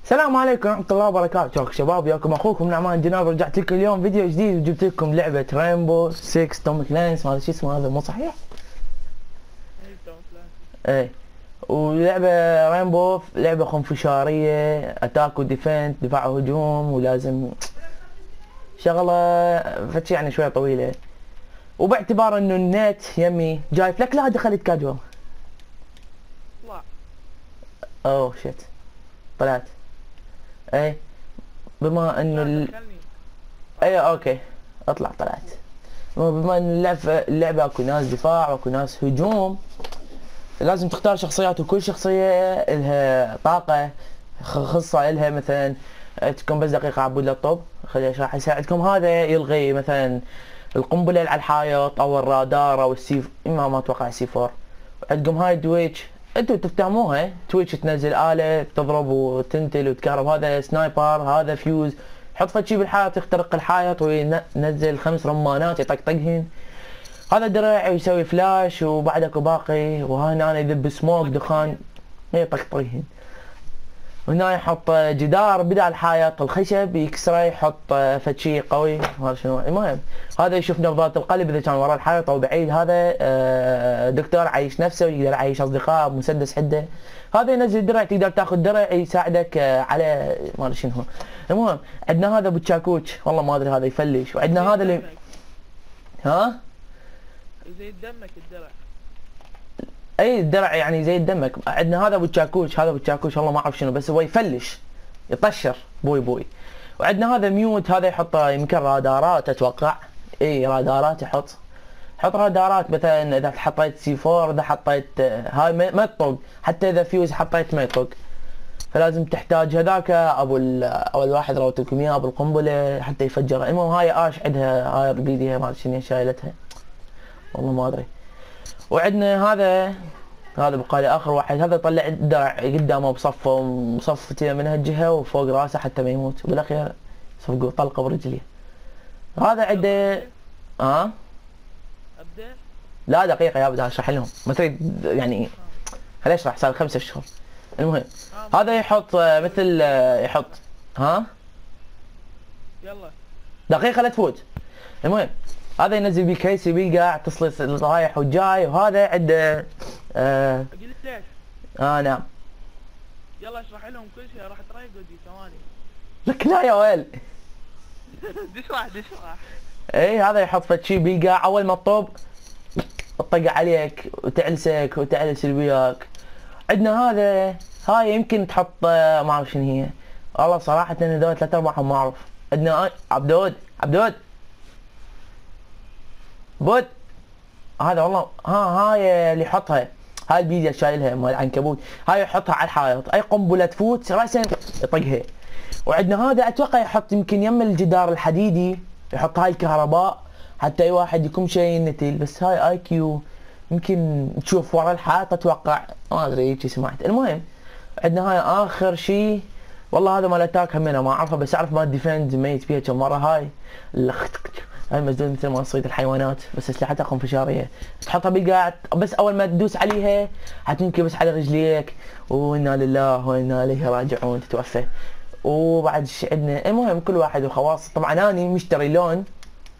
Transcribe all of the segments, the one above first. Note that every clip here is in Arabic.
السلام عليكم ورحمة الله وبركاته شباب، وياكم اخوكم نعمان جناب. رجعت لكم اليوم فيديو جديد وجبت لكم لعبة رينبو 6 توميك لانس. ما ادري شو اسمه هذا، مو صحيح؟ ايه، ولعبة رينبو لعبة خنفشارية، اتاك وديفنت، دفاع وهجوم، ولازم شغلة فتش يعني شوية طويلة. وباعتبار انه النت يمي جايف لك، لا دخلت كاجوال. اوه شيت، طلعت. ايه، بما انه اي اوكي اطلع، طلعت. بما ان اللعبة اكو ناس دفاع واكو ناس هجوم، لازم تختار شخصيات، وكل شخصية لها طاقة خاصة لها. مثلا تكون بس دقيقة عبود للطب، خلي اشرح يساعدكم. هذا يلغي مثلا القنبلة اللي على الحائط او الرادار او ما اتوقع سي 4. عندكم هاي تويتش، انتوا تفتهموها. تويتش تنزل آلة تضرب وتنتل وتكهرب، هذا سنايبر، هذا فيوز. حط فد شي بالحائط يخترق الحائط وينزل 5 رمانات يطقطقهن. هذا درع يسوي فلاش، وبعد اكو باقي. وهنا انا يذب سموك دخان يطقطقهن. هنا يحط جدار بدال الحائط الخشب يكسره، يحط فد شي قوي. هذا شنو؟ المهم هذا يشوف نبضات القلب اذا كان ورا الحائط او بعيد. هذا دكتور عايش نفسه ويقدر يعيش اصدقاء مسدس حده. هذا ينزل درع، تقدر تاخذ درع يساعدك على ما ادري شنو. المهم عندنا هذا بوتشاكوتش، والله ما ادري هذا يفلش. وعندنا هذا اللي ها زي دمك الدرع. اي الدرع يعني زي دمك. عندنا هذا بوتشاكوتش، هذا بوتشاكوتش والله ما اعرف شنو، بس هو يفلش يطشر بوي بوي. وعندنا هذا ميوت، هذا يحط يمكن رادارات اتوقع. اي رادارات يحط رادارات. مثلا اذا حطيت سي 4، اذا حطيت هاي ما تطق، حتى اذا فيوز حطيت ما يطق. فلازم تحتاج هذاك اول واحد روت لكم اياه بالقنبله حتى يفجرها. المهم هاي اش عندها هاي بيديها ما ادري شنو شايلتها، والله ما ادري. وعندنا هذا بقى لي اخر واحد. هذا طلع درع قدامه بصفه مصفته من هالجهه وفوق راسه حتى ما يموت، وبالاخير صفقوا طلقه برجليه. هذا عنده ابدا. لا دقيقه يا بدي اشرح لهم، ما تريد يعني خليني اشرح، صار 5 اشهر. المهم هذا يحط مثل يحط يلا دقيقه لا تفوت. المهم هذا ينزل بي كيس بيقع تصلص رايح وجاي. وهذا عنده اقول لك نعم. يلا اشرح لهم كل شيء، راح تريق ودي ثواني. لك لا يا ويل. دشرح اي هذا يحط فد شي بيقع، اول ما تطب تطق عليك وتعلسك وتعلس اللي وياك. عندنا هاي يمكن تحط ما اعرف شنو هي، والله صراحة هذول 3 ارباعهم ما اعرف. عندنا عبدود بود، هذا والله هاي اللي يحطها، هاي البيديا شايلها مال العنكبوت. هاي يحطها على الحائط، اي قنبله تفوت راسا يطقها. وعندنا هذا اتوقع يحط يمكن يم الجدار الحديدي، يحط هاي الكهرباء حتى اي واحد يكون شيء ينتل. بس هاي اي كيو يمكن تشوف ورا الحائط اتوقع، ما ادري هيك سمعت. المهم عندنا هاي اخر شيء، والله هذا مال اتاك همينه ما اعرفه، بس اعرف مال ديفند ميت فيها كم مره. هاي مسدود مثل ما تصيد الحيوانات، بس اسلحتها خنفشاريه. تحطها بالقاع، بس اول ما تدوس عليها حتنكبس على رجليك، وانا لله وانا اليه راجعون، تتوفى. وبعد عندنا المهم كل واحد وخواص. طبعا انا مشتري لون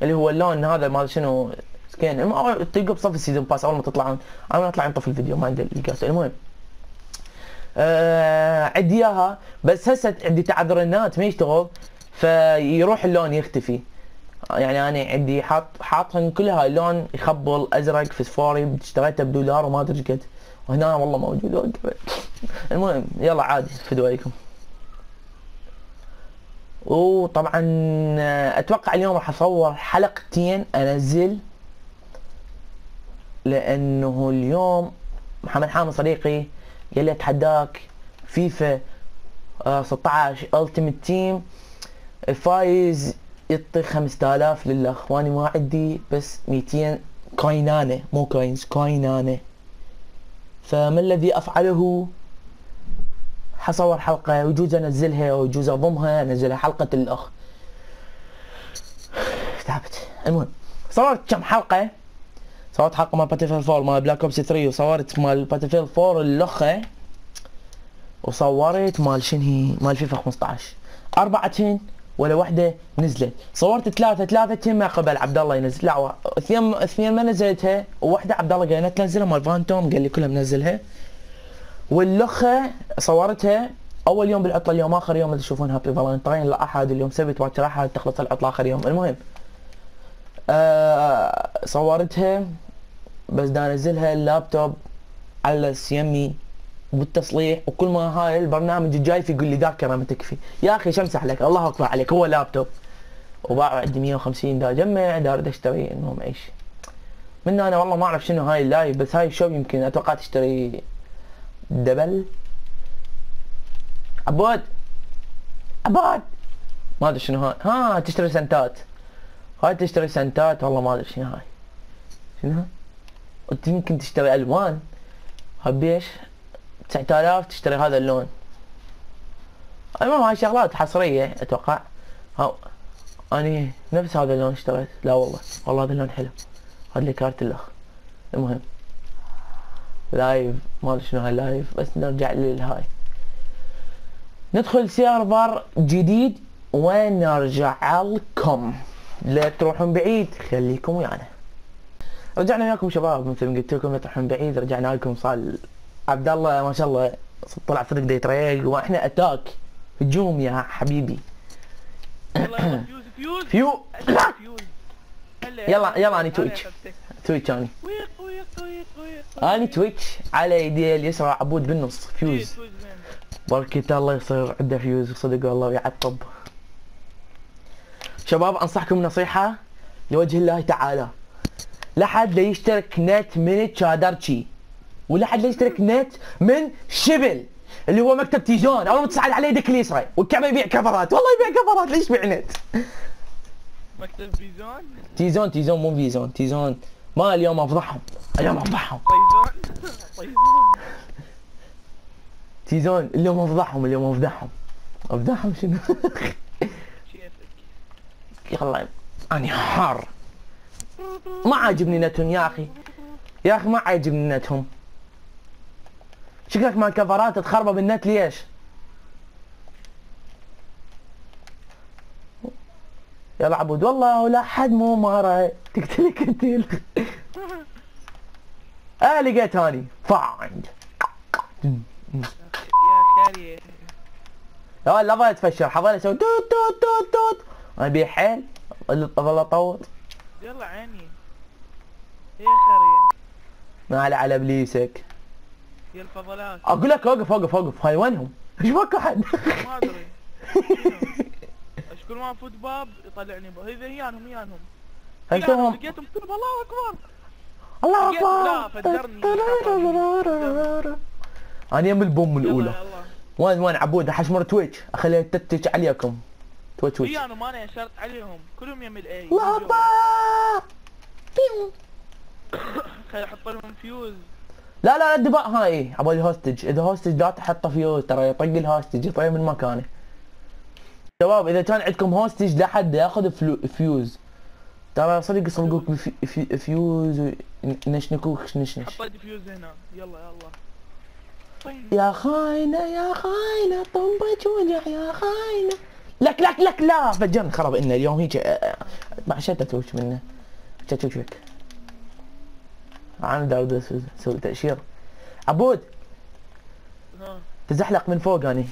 اللي هو اللون هذا ما شنو سكين، تلقوا بصف السيزون باس اول ما تطلعون. انا اطلع انطف الفيديو ما عندي القاس. المهم عندي اياها، بس هسه عندي تعذر النت ما يشتغل، فيروح اللون يختفي. يعني انا عندي حاطهن كلها لون يخبل ازرق فسفوري، اشتريته بدولار وما ادري قد، وهنا والله موجود. المهم يلا عادي فدوا عليكم. وطبعا اتوقع اليوم راح اصور حلقتين انزل، لانه اليوم محمد حامد صديقي قال لي اتحداك فيفا 16 التيمت تيم، الفايز يعطي 5000 للاخ، واني ما عندي بس 200 كوينانه، مو كوينز، كوينانه. فما الذي افعله؟ حصور حلقه ويجوز انزلها ويجوز اضمها انزلها حلقه الاخ. تعبت. المهم صورت كم حلقه، صورت حلقه مال باتل 4 مال بلاك اوبس 3، وصورت مال باتل 4 الاخ. وصورت مال شنو هي مال فيفا 15 4 ولا وحده نزلت. صورت ثلاثة ما قبل عبد الله ينزل، لا اثنين ما نزلتها، وواحده عبد الله قال تنزلها مال فانتوم قال لي كلها منزلها. واللخه صورتها اول يوم بالعطله، اليوم اخر يوم اللي تشوفون هابي فالنتاين، لا احد اليوم سبت باكر احد تخلص العطله اخر يوم. المهم صورتها بس دا انزلها اللابتوب على يمي بالتصليح، وكل ما هاي البرنامج الجاي في يقول لي ذاكره ما تكفي. يا اخي شمسح لك الله اكبر عليك، هو لابتوب وباعه عندي 150 دا اجمع دا اريد اشتري. المهم ايش من انا والله ما اعرف شنو هاي اللايف، بس هاي الشوب يمكن اتوقع تشتري دبل. عبود ما ادري شنو هاي. ها تشتري سنتات، هاي تشتري سنتات والله ما ادري شنو هاي. شنو انت يمكن تشتري الوان. هاي بيش 9000 تشتري هذا اللون. المهم هاي شغلات حصريه اتوقع. ها اني نفس هذا اللون اشتريت. لا والله هذا اللون حلو، هذا لي كارت الاخ. المهم لايف ما ادري شنو هاي لايف، بس نرجع للهاي. ندخل سيرفر جديد ونرجع لكم، لا تروحون بعيد خليكم ويانا. رجعنا وياكم شباب، مثل ما قلت لكم لا تروحون بعيد، رجعنا لكم. صار عبد الله ما شاء الله طلع فريق ديتريج واحنا اتاك هجوم يا حبيبي. يلا فيو يلا اني تويتش اني تويتش على يدي اليسرى عبود بالنص فيوز. بركة الله يصير عنده فيوز صدق والله ويعقب. شباب انصحكم نصيحة لوجه الله تعالى، لا حد لا يشترك نت من تشادرتشي، ولا حد لا يشترك نت من شبل اللي هو مكتب تيزون، اول ما تصعد على يدك اليسرى والكعبه يبيع كفرات. والله يبيع كفرات، ليش يبيع نت؟ مكتب فيزون؟ تيزون مو فيزون، تيزون ما اليوم افضحهم، اليوم افضحهم. طيزون تيزون اليوم افضحهم شنو؟ يلا اني حار ما عاجبني نتهم يا اخي، ما عاجبني نتهم. شكلك مال كفرات تخربه بالنت ليش؟ يلا عبود والله ولا حد مو مارة تقتلك انت. لقيت هاني فايند يا خالي. لا ظل يتفشر، حظل يسوي توت توت توت توت. انا ابي حيل اظل اطوط. يلا عيني يا خريه. ما على ابليسك يا الفضلات. اقول لك اوقف هاي وينهم؟ ايش بك احد؟ ما ادري. اشكر ما فوت باب يطلعني هذا هيانهم هيكونهم لقيتهم كلهم. الله اكبر الله لا اكبر. فدرني. انا يم البوم الاولى. يلا. وين عبود حشمر تويتش اخليها تتش عليكم. تويتش هيانهم انا شرط عليهم كلهم يم الاي. الله اكبر. خلي احط لهم فيوز. لا الدباء هاي ابغى الهوستج، اذا هوستج لا تحطه فيوز ترى يطق الهوستج يطير من مكانه. شباب اذا كان عندكم هوستج لا حد ياخذ فيوز ترى صدق يصلقوك فيوز نشنكوك نشنش. حطيت فيوز هنا. يلا يا خاينة طنبج وجع يا خاينة. لك لا فجرني خرب إنه اليوم هيك ما شتا توش منه شوك. انا دا اسوي تأشيرة. عبود تزحلق من فوق اني.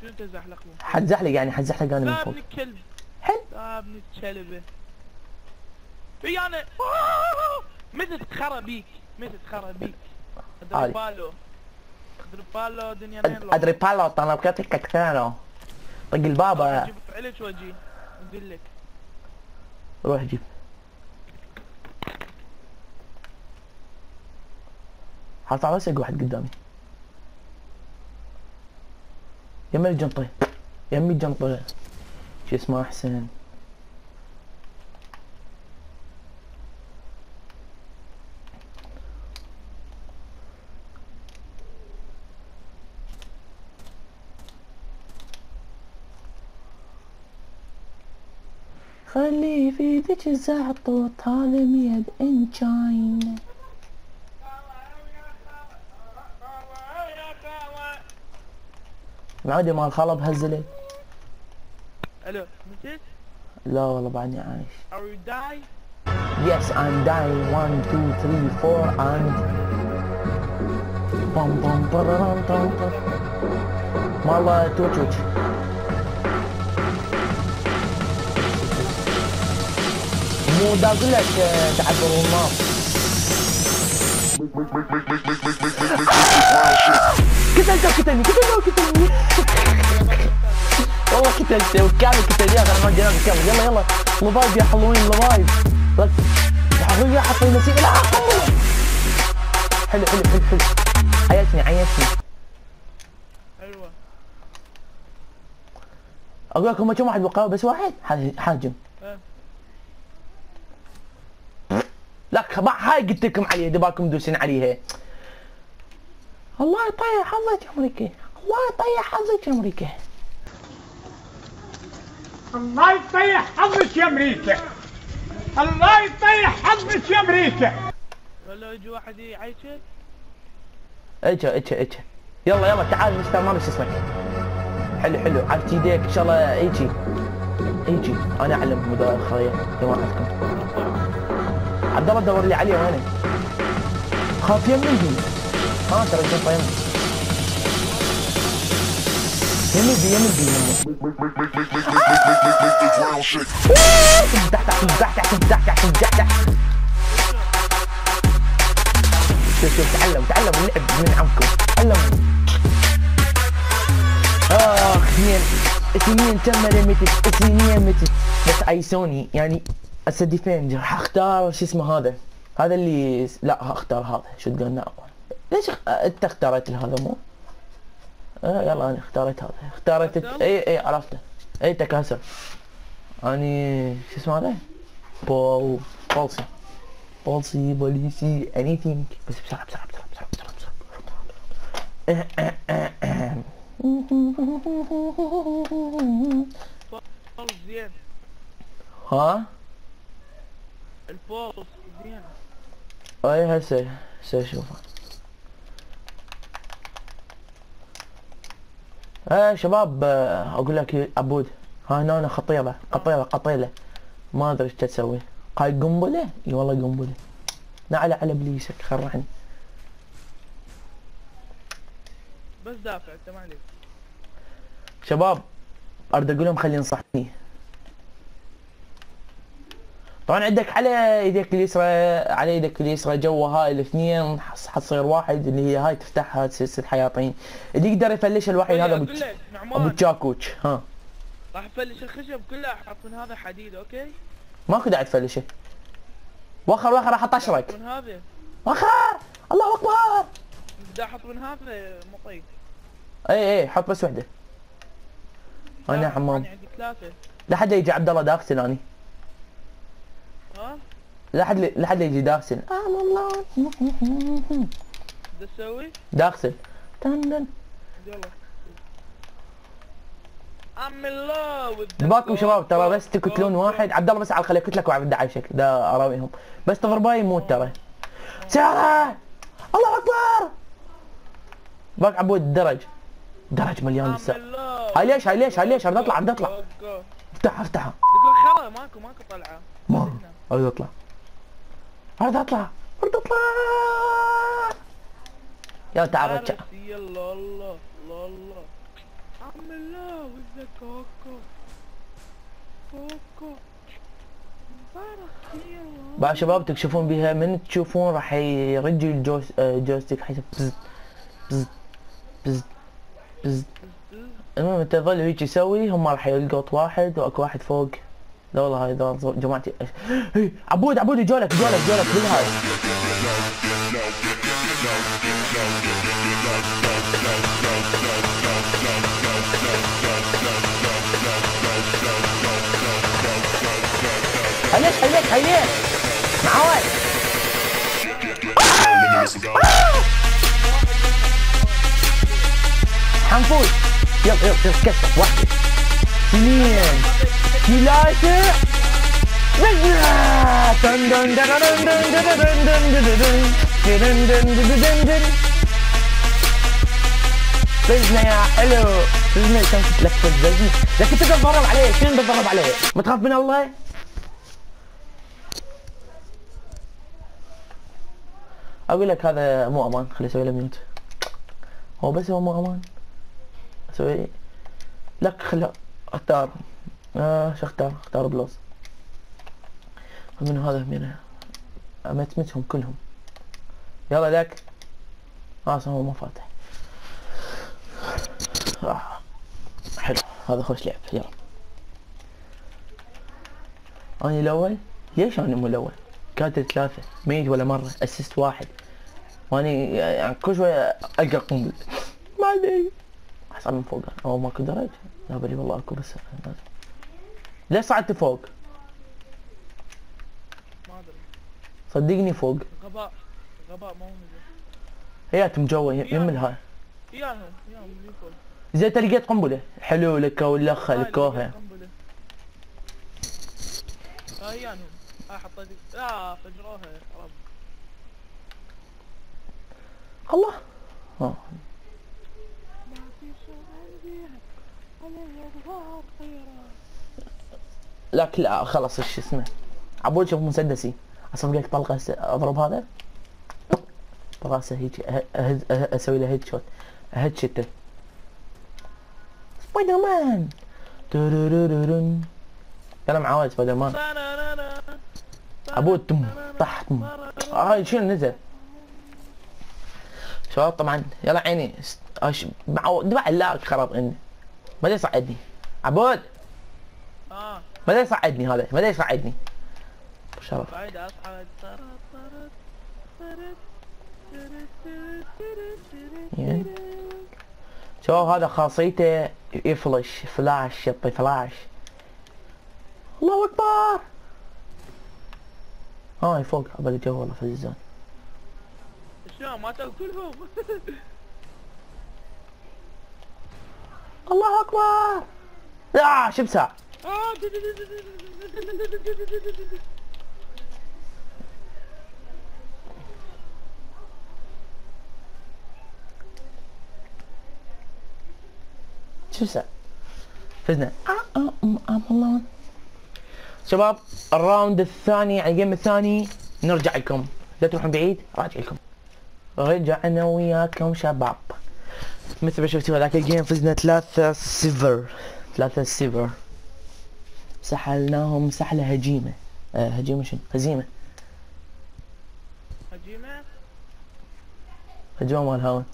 شنو تزحلق من فوق؟ حتزحلق انا من فوق. ابن الكلب. حل ابن الكلبة. اي انا متى تتخرى بيك؟ ادري دنيا نيلو. ادري بالو طلبتك كثيرة. طق البابا. اجيب فعلك واجي اقول لك. روح جيب. حاطع بس واحد قدامي. يمي الجنطة شو اسمه احسن. خلي في ذيك الزعطوط هذا ميد ان تشاينا. معودي مال خالد بهالزلل. الو متت؟ لا والله بعدني عايش. Are you die؟ Yes I'm dying 1 2 3 4 and بام بام برام طام طام. مال توتش. مو دا اقول لك تعبر النار. كتلني والله كتلته وكامل كتل يا اخي. انا ما جنابي كامل. يلا يلا لفايف يا حلوين لفايف. يا حلوين حطوا نسيب. لا حلو عيشني ايوه اقول لك هم كم واحد بقى بس واحد حاجم. لك هاي قلت لكم عليها دباكم دوسين عليها. الله يطيح حظك يا امريكا. الله يطيح حظك يا امريكا. الله يطيح حظك يا امريكا. الله يطيح حظك يا امريكا. ولا يجي واحد يعيشك. اجا يلا تعال مستر ما شو اسمك. حلو عرفت يديك ان شاء الله يجي انا اعلم مداخله جماعتكم. عبد الله دور لي عليه وينه؟ خاف يمي. ترى الجنطه يمي تحت. شوف تعلم اللعب من عمكم. تعلموا. اثنين تم متت بس ايسوني يعني هسه ديفندر. حختار شو اسمه هذا اللي لا هختار هذا شو تقول اقوى. ليش انت اختارت هذا مو؟ يلا انا اختارت هذا. اي عرفته. اي تكاسل. اني شو اسمه هذا؟ بولسي بوليسي anything بس بسرعة. زين. ها؟ البولس زين. اي هسه اشوفه. شباب اقول لك عبود هنا خطيره ما ادري ايش تسوي. قاي قنبله؟ اي والله قنبله. نعلى على بليسك خرعني. بس دافع انت ما عليك. شباب اريد اقول لهم خلي ينصحني. طبعا عندك على يدك اليسرى جوا هاي الاثنين حتصير واحد اللي هي هاي تفتحها سلسلة حياطين. اللي يقدر يفلش الوحيد هذا ابو تشاكوتش. راح افلش الخشب كله احط من هذا حديد. اوكي ماكو داعي تفلشه. وخر راح اطشرك. من هذا وخر. الله اكبر. بدي احط من هذا مطيق. اي حط بس وحده. انا حمام. انا عندي 3. لا حد يجي عبد الله داخل اني. لا حد يجي داخل. الله شو تسوي؟ داخل. يلا I'm in love with the باكم شباب ترى بس تقتلون واحد. عبد الله بس على خليه يقتلك وعبد عايشك ده اراويهم بس تضربه يموت ترى. سيارة. الله اكبر. باك عبود درج مليان لسه. هاي ليش اريد اطلع افتحها تقول خرا ماكو طلعه. ما اريد اطلع يا تعال رجع. يلا الله I'm in love with the coco. بعد شباب تكشفون بيها من تشوفون راح يرجي الجويستيك حيصير بز. المهم تظل هيك يسوي. هم راح يلقط واحد واكو واحد فوق. لا والله هاي جماعتي. عبود جولك بالهاي. هيليك معاي. حنفوز. يلا كسر. 1 2 3 فزنا يا حلو، فزنا. كم كنت لك فزني لكن تتضرب عليه. شنو تتضرب عليه؟ ما تخاف من الله؟ اقول لك هذا مو امان. خلي اسوي له ميوت. هو بس هو مو امان. اسوي لك. خلي اختار. شو اختار؟ اختار بلوز. من هذا من امتمتهم كلهم. يلا لك. هو ما فاتح. حلو هذا خوش لعب. يلا اني الاول. ليش انا مو الاول؟ كاتل 3 ميت ولا مره، اسيست 1 واني يعني كل شويه القى قنبل. ما ادري احصل من فوق او ماكو درج. لا بلي والله اكو بس ليش صعدت فوق؟ ما ادري صدقني فوق. غباء غباء ما هو نزل. هياتهم جوا يم الهاي. ياهم اللي فوق. زي انت لقيت قنبله. حلو لك ولا لكوها. هاي ياهم. حطيت لا فجروها يا رب. الله. ما في شغل على يظهر خيرا. لك لا خلاص ايش اسمه. عبود شوف مسدسي. اصلا لك طلقه اضرب هذا براسه هيك. اسوي له هيد شوت. هيد شته. سبايدر مان. يلا معاود سبايدر مان. عبود تم طح تم. هاي شنو نزل؟ شباب طبعا يلا عيني. دفع اللاك خرب عندي. ما يصعدني عبود. ما يصعدني هذا. ما يصعدني. شرف. شباب هذا خاصيته يفلش. فلاش يعطي فلاش. الله اكبر. هاي فوق عبالي جو والله فزان. شلون ماتوا كلهم؟ الله اكبر. لا شو بساع. شو بساع. فزنا. شباب الراوند الثاني على الجيم الثاني نرجع لكم. لا تروحون بعيد. راجع لكم. رجعنا وياكم شباب. مثل ما شفتوا هذاك الجيم فزنا 3-0. سحلناهم سحلة هجيمة. هجيمة شنو؟ هزيمة. هجوم مال هاون.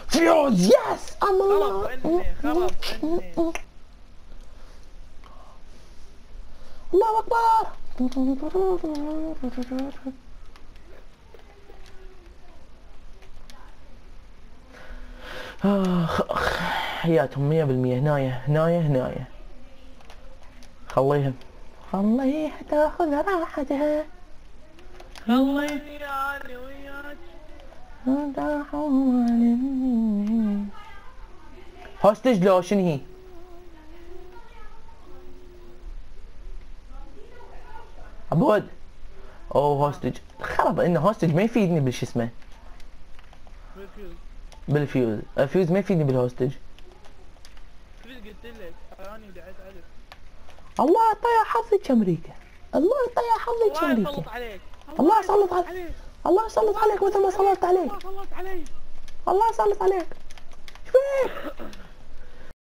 فيوز يس. الله الله اكبر. حياتهم 100%. هناية خليها تاخذ راحتها. خليني انا وياك. هوستج لو شنو هي؟ عبود. اوه هوستج. خرب انه هوستج ما يفيدني بالش اسمه. بالفيوز. الفيوز ما يفيدني بالهوستج. قلت لك انا دعيت عليك. الله يطيح حظك امريكا. الله يطيح حظك امريكا. الله يسلط عليك. الله يسلط عليك مثل ما سلطت عليك. الله يسلط عليك. ايش فيك؟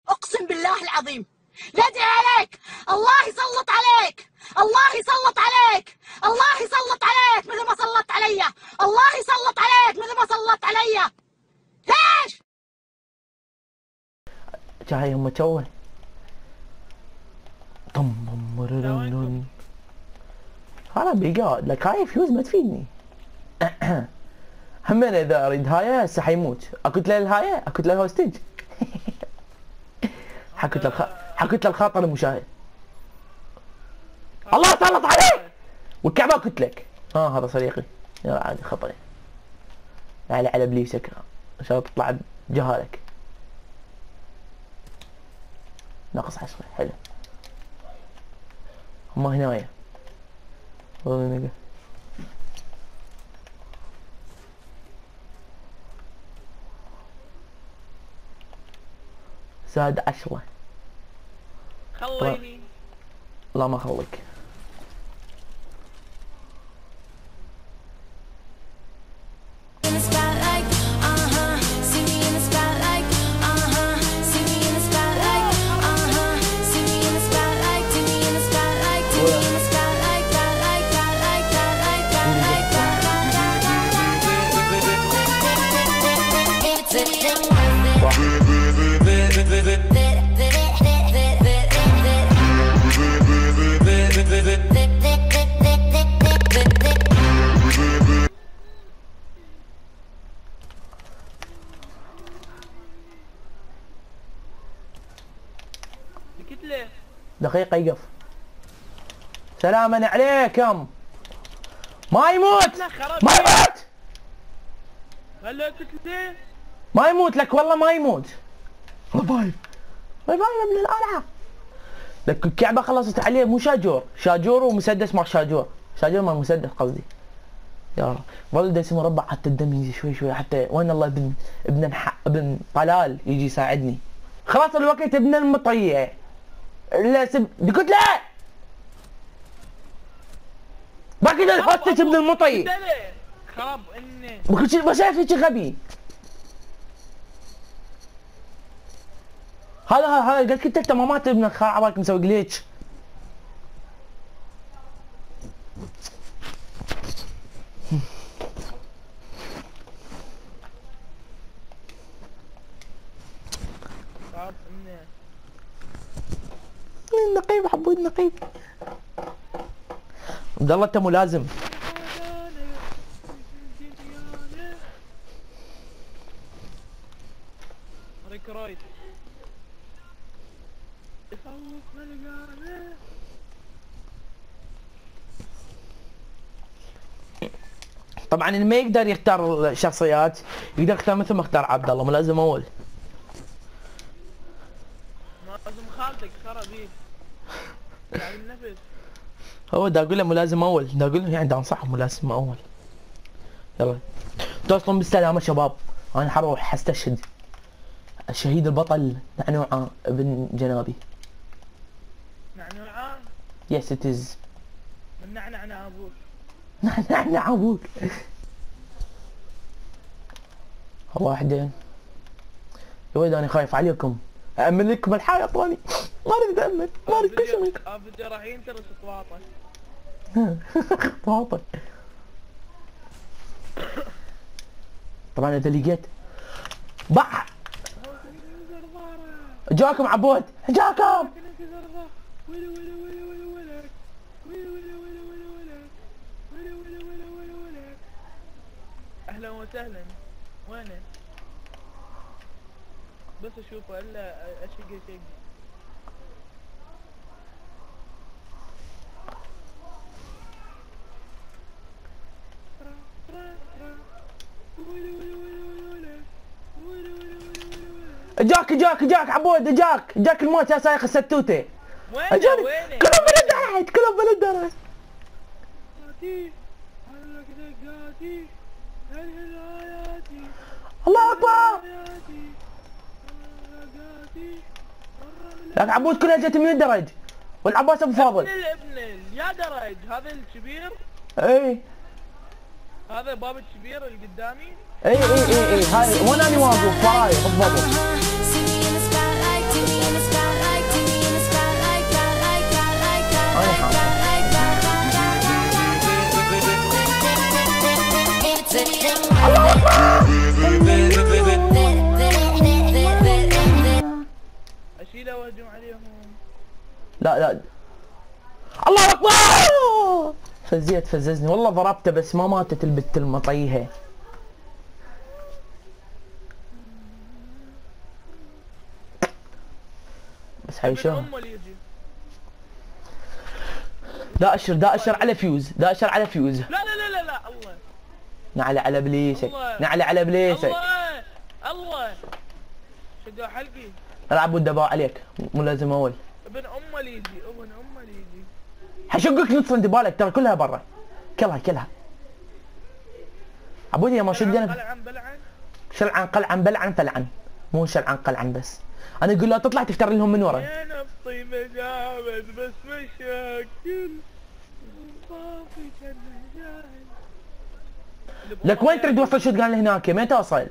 اقسم بالله العظيم نادي عليك. الله يسلط عليك. الله يسلط عليك. الله يسلط عليك مثل ما سلطت علي. الله يسلط عليك مثل ما سلطت علي. ليش؟ جاي هم توه. انا بيقعد لك هاي فيوز ما تفيدني. همين اذا اريد هاي هسه حيموت. اكت له الهاي اكت له الهوستج. حكيت للخاطر المشاهد. الله سلط عليك والكعبه قلت لك. هذا صديقي. يلا عادي خطري. على ابليسك ان شاء الله تطلع بجهالك. ناقص 10. حلو. هم هنايا. زاد 10. خليني. لا ما اخليك. سكت ليه؟ دقيقة يقف. سلاما عليكم. ما يموت لا خرب. ما يموت هلا قلت ليه؟ ما يموت لك والله ما يموت. باي باي باي من القلعة. لك الكعبة خلصت عليه مو شاجور، شاجور ومسدس مع شاجور، شاجور مع مسدس قصدي. يا رب ظل دايس مربع حتى الدم يجي شوي شوي، حتى وين الله ابن طلال يجي يساعدني. خلاص الوقت ابن المطيع. لا قلت لا باقي الهوستس ابن المطيع. خرب اني ما شايف هيك غبي. هذا قلت لك انت ما مات ابن الخال عبالك مسوي جليتش. خرب اني النقيب حبود النقيب. عبد الله انت ملازم. ريك رايت يصوت ملقانه. طبعا اللي ما يقدر يختار الشخصيات يقدر يختار مثل ما اختار عبد الله، ملازم اول. لازم خالتك خرب بيه يعني النفس. هو دا اقول له ملازم اول، دا اقول له يعني دا انصحهم ملازم اول. يلا توصلون بالسلامة شباب، انا حروح استشهد. الشهيد البطل نعنوعة ابن جنابي. نعنوعة؟ يس ات از. من نعنع ابوك. نعنع ابوك. واحدين. يا ولد انا خايف عليكم. أأمن لكم الحياة طوالي. ما اريد أأمن، ما اريد كل شيء منكم. فيديو راح ينترس طواطه. طواطه. طبعا اذا لقيت بح جاكم عبود جاكم. اهلا وسهلا. وينه؟ بس اشوفه الا اشق شق. جاك عبود جاك الموت يا سايق الستوته. وينه؟ كلهم بلد كلهم بلد درج. الله اكبر. لك عبود كلها جت من الدرج والعباس ابو فاضل. ابن يا درج هذا الكبير. اي هذا باب الكبير اللي قدامي. اي هاي وين انا واقف وراي بالضبط. الله اكبر. اشيله واهجم عليهم. لا الله اكبر. فززني والله ضربته بس ما ماتت البت المطيهه. بس حيشوف. دا اشر على فيوز. لا الله. نعلى على بليسك. نعلى على بليسك. الله شقا حلقي. العب والدباء عليك مو لازم اول. ابن امه ليجي. حشقك نص انتبالك ترى كلها برا. كلها عبودي يا ما شدنا. بلعن شلعن قلعن بلعن فلعن، مو شلعن قلعن بس. انا اقول له تطلع تفتر لهم من ورا. يا نفطي مجابد بس مشاكل صافي كان جاهل. لك وين تريد توصل شوت قال هناك؟ مين توصل؟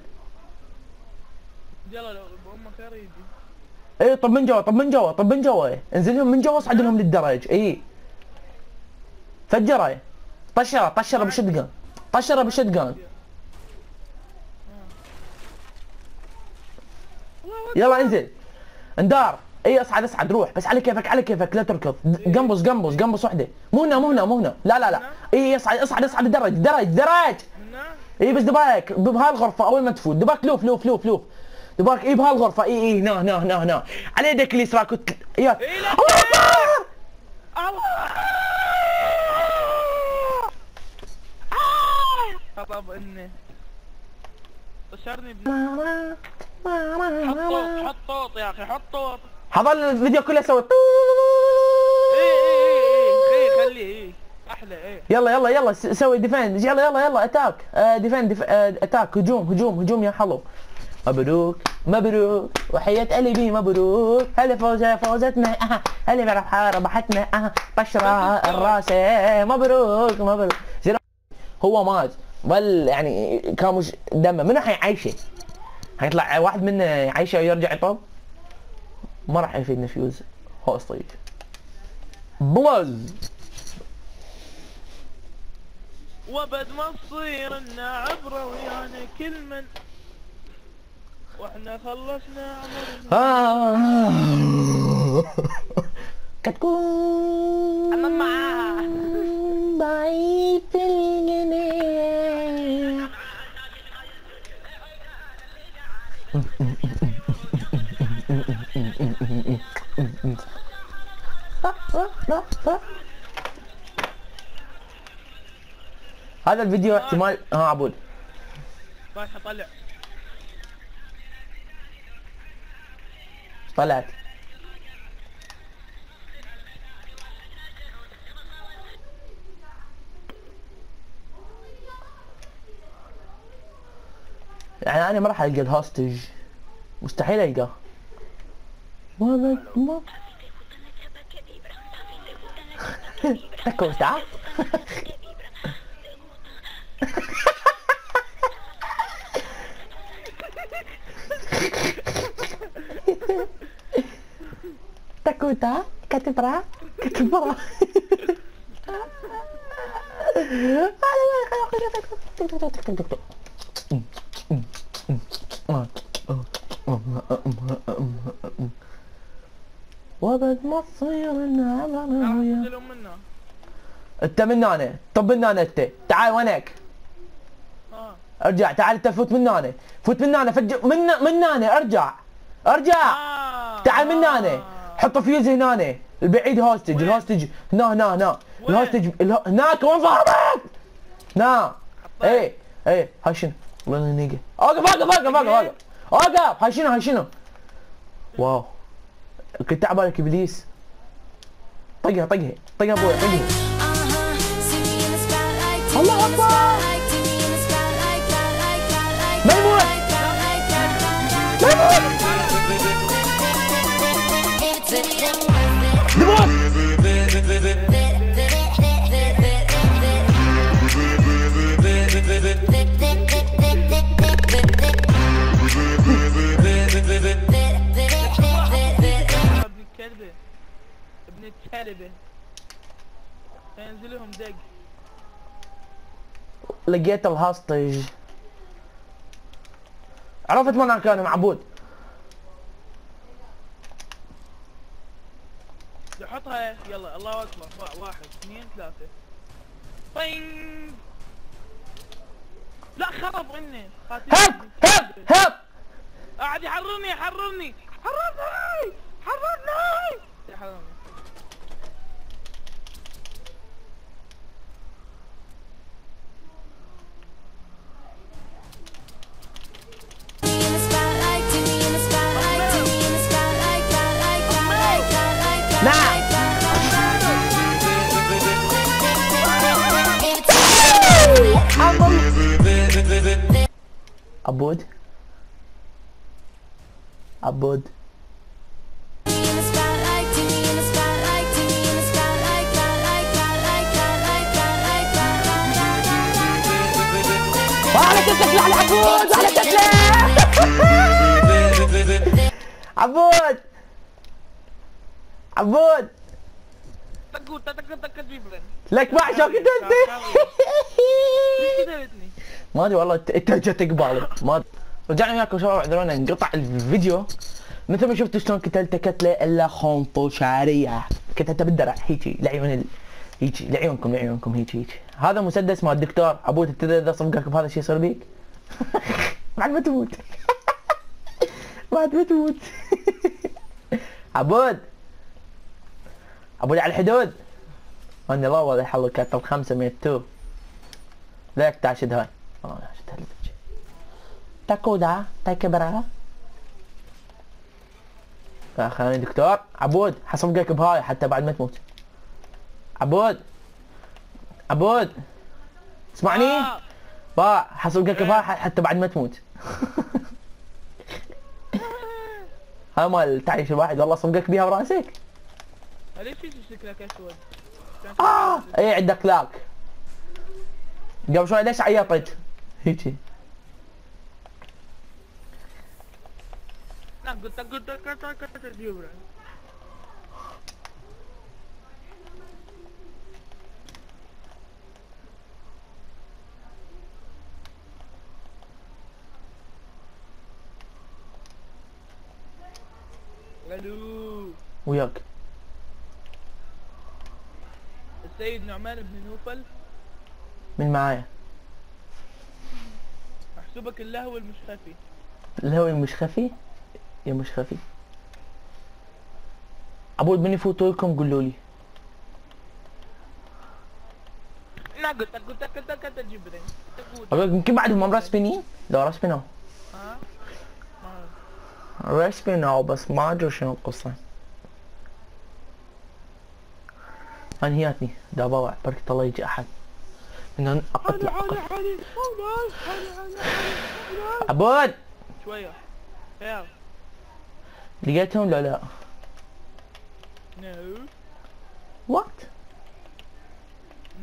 يلا لو بأمك اريد. اي طب من جوا، طب من جوا، طب من جوا، انزلهم من جوا اصعد لهم للدرج. اي فجره، طشره طشره بالشوت جان، طشره بالشوت جان. يلا انزل اندار. اي اصعد اصعد روح، بس على كيفك على كيفك، لا تركض. قنبص قنبص قنبص وحده. مو هنا مو هنا مو هنا، لا لا لا. اي اصعد اصعد اصعد الدرج درج درج. اي بس دبالك بهالغرفه اول ما تفوت دباك لوف لوف لوف لوف دباك. اي بهالغرفه. اي اي هنا هنا هنا هنا على يدك اليسرى كنت يا الله اكبر. خطب اني طشرني حط طوط يا اخي، حط طوط. حضر الفيديو كله سوى اي خليه احلى. يلا يلا يلا سوي ديفند. يلا يلا يلا اتاك ديفند اتاك هجوم هجوم هجوم يا حلو. مبروك مبروك وحياة قلبي مبروك. هلا فوزتنا هلا ربحتنا طشرة الراس. مبروك مبروك. هو مات بل يعني كان مش دمه. منو حيعيشه؟ حيطلع واحد منا يعيشه ويرجع يطب؟ ما راح يفيدنا فيوز هوستيج بلز. وبد ما تصير لنا عبره ويانا كل من واحنا خلصنا عمرنا. كتكون انا معاها بعيد في الجنين. هذا الفيديو احتمال عبود رايح اطلع. طلعت يعني انا ما راح القى الهوستج، مستحيل القاه. ما تكو تعال. تاكوتا كاتبرا كاتبرا. وبد ما تصير النعمة. انت من هنا، طب من هنا انت، تعال وينك؟ ارجع تعال انت، فوت من هنا، فوت من هنا، فج من هنا، ارجع ارجع تعال من هنا، حط فيوز هنا البعيد. هوستج الهوستج هنا هنا هنا الهوستج هناك. وين فاهمك؟ هنا ايه ايه. هاي شنو؟ والله نيجي. اوقف اوقف اوقف اوقف اوقف. هاي شنو هاي شنو؟ واو كنت عبالك ابليس. طقها طقها طقها ابوي طقها. الله اكبر. ما يموت ما يموت. ابن الكلبة ابن الكلبة ينزلهم دق. لقيت الهوستج. عرفت وين كانوا معبود. حطها يلا. الله اكبر. 1 2 3 طين. لا خرب عني. هب هب هب. قاعد يحررني يحررني حررني حررني يحررني. نعم عبود عبود على كتلك على عبود على كتلك. عبود عبود تقول تك جبران. لك ما عشان قتلتني. ليش قتلتني؟ ما ادري والله انت جتك قبالي ما أدري. رجعنا وياكم شباب اعذرونا انقطع الفيديو مثل ما شفتوا شلون قتلته قتله الا خنطوشاريه قتلته بالدرع هيجي لعيون هيجي لعيونكم هيجي هذا مسدس مال الدكتور عبود تدري اذا صفقك بهذا الشيء يصير بيك بعد ما تموت بعد ما تموت عبود على الحدود اني لا والله يحلو كاتب 502 ليك تاشد هاي والله شد هالفيديو تاكودا تاكبرا خليني دكتور عبود حصفقك بهاي حتى بعد ما تموت عبود اسمعني با حصفقك بهاي حتى بعد ما تموت هاي مال تعيش الواحد والله صفقك بيها براسك ليش شكلك اسود؟ اي عندك لاك قبل شوي ليش عيطت هيجي قلت جبران. الو وياك السيد نعمان بن نوفل من معايا احسبك اللهو المشخفي. الهوي مش خفي يا مش خفي عبود من يفوتوا لكم قولوا لي لا قلت جبران. أقول يمكن بعدهم مرسبينين لا رسبينوا ها رسبينوا بس ما ادري شنو القصة انهياتني دابا بركة الله يجي احد من اقتل عبود شوية يلا لقيتهم لا نو وات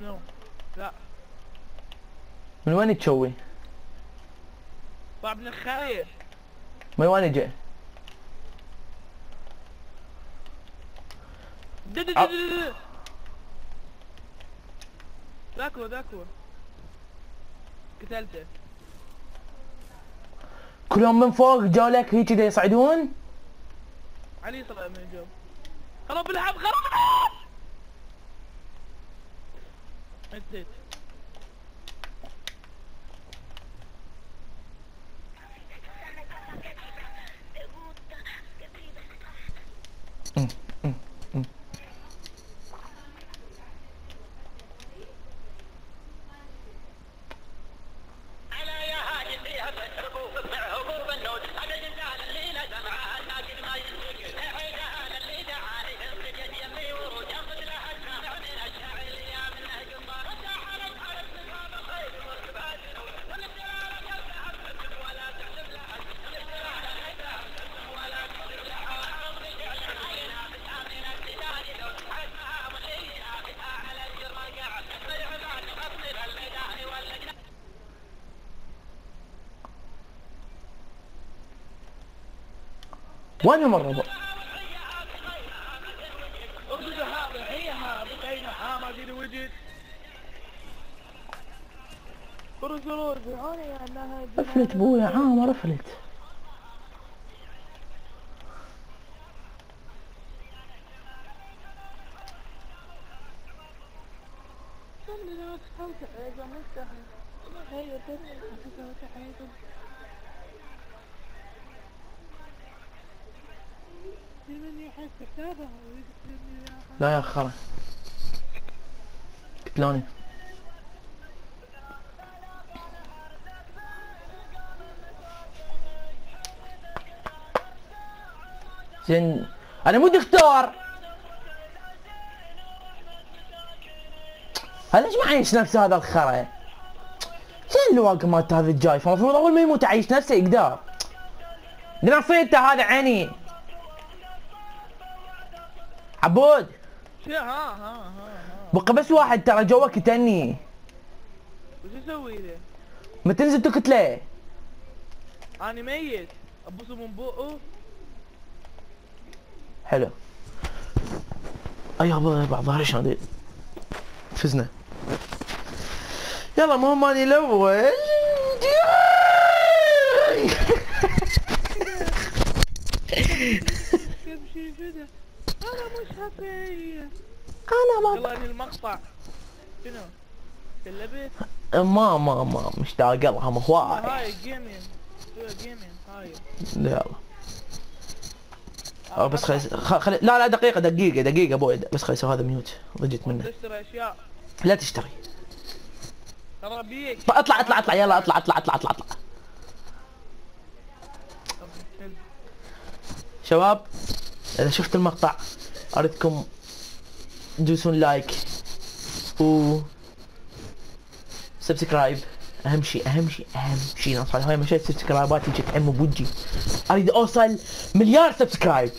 نو لا من وين تشوي طلع من الخايف. من وين جاي ذاكو قتلته كلهم من فوق جو لك هيك دا يصعدون علي طلع من الجو. خرب بالحب نسيت. وينهم الربع رفلت بويا عامر رفلت لا يا خرا قتلوني زين انا مو دكتور هذا ليش ما عايش نفسه هذا الخرا شنو الواقع مالت هذا الجاي فالمفروض اول ما يموت يعيش نفسه يقدر نصيته هذا عيني عبود ها بقى بس واحد ترى جوا كتني وش اسوي له؟ ما تنزل تكت ليه؟ انا ميت ابوسه من بقه. حلو. ايوه بعد ظهري شلون فزنا. يلا المهم اني الاول. تمشي كذا انا مش هفي. انا ما يلا انهي المقطع. شنو؟ تلبس؟ ما مشتاق لها هواي. هاي جيمين. جيمين هاي. يلا بس خلي لا دقيقة ابوي بس خلي اسوي هذا ميوت ضجت منه. تشتري اشياء. لا تشتري. ترى بيك. اطلع يلا اطلع. شباب اذا شفت المقطع اريدكم تدوسون لايك و سبسكرايب. اهم شيء نص هاي مشيت سبسكرايبات يجي تعموا بوجي. اريد اوصل مليار سبسكرايب.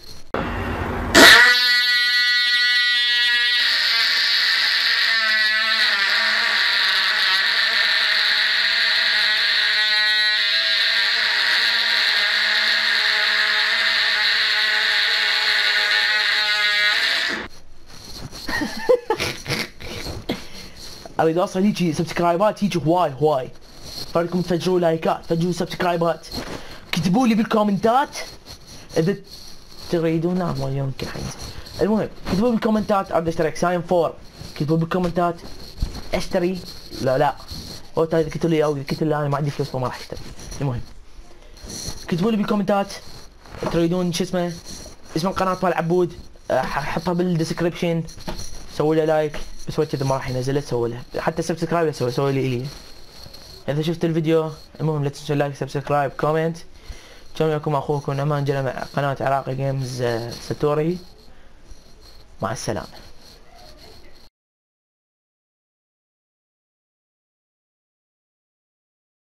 اريد اوصل هيجي سبسكرايبات هيجي هواي. فاريدكم تفجروا لايكات، تفجروا سبسكرايبات، كتبوا لي بالكومنتات اذا تريدون. ما يمكن حينزل. المهم كتبوا بالكومنتات اريد اشترك ساين 4. كتبوا بالكومنتات اشتري. لا هو اذا كتبوا لي او كتبوا لي انا ما عندي فلوس فما راح اشتري. المهم كتبوا لي بالكومنتات تريدون شو اسمه اسم القناة مال عبود حطها بالديسكربشن. سووا له لايك بس كذا ما راح ينزل. سووا له حتى سبسكرايب سووا لي إلي. اذا شفت الفيديو المهم لا تنسوا لايك سبسكرايب كومنت. كان وياكم اخوكم نعمان جنة مع قناة عراقي جيمز ساتوري. مع السلامة.